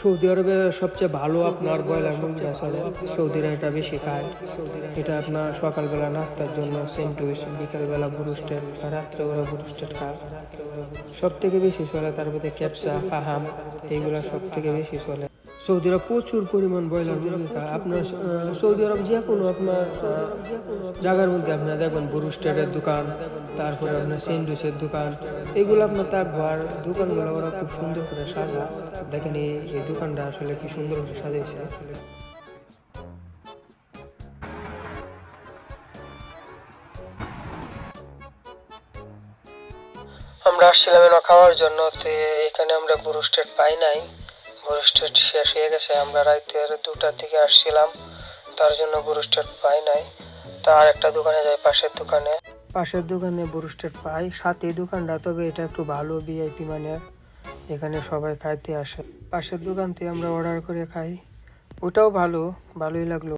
Saudi আরবে সবচেয়ে ভালো আপনার ব্রয়লার মুরগিটা চলে। সৌদিরা এটা বেশি খায়। এটা আপনার সকালবেলা নাস্তার জন্য সেন্টুইচ, বিকালবেলা ব্রুস্টেড, রাত্রে ওরা ব্রুস্টেড খায়। সব থেকে বেশি চলে তার মধ্যে ক্যাপসা, ফাহাম, এইগুলা সব থেকে বেশি চলে। সৌদি আরব প্রচুর পরিমাণ ব্রয়লার মুরগি খায়। আপনার সৌদি আরব যে কোনো আপনার জায়গার মধ্যে আপনার দেখবেন ব্রুস্টেডের দোকান, তারপরে আপনার স্যান্ডউইচের দোকান, এগুলো আপনার থাকবো। আর দোকানগুলো ওরা খুব সুন্দর করে সাজা। দেখেন এই দোকানটা আসলে কি সুন্দর করে সাজাইছে। আমরা আসছিলাম এনে খাওয়ার জন্য, তো এখানে আমরা ব্রুস্টেড পাই নাই। ব্রুস্টেড শেষ হয়ে গেছে। আমরা রাতের 2টার দিকে আসছিলাম, তার জন্য ব্রুস্টেড পাই নাই। তা আর একটা দোকানে যাই, পাশের দোকানে ব্রুস্টেড পাই। সাথে দোকানটা, তবে এটা একটু ভালো ভিআইপি মানের, এখানে সবাই খাইতে আসে। পাশের দোকান থেকে আমরা অর্ডার করে খাই, ওটাও ভালোই লাগলো।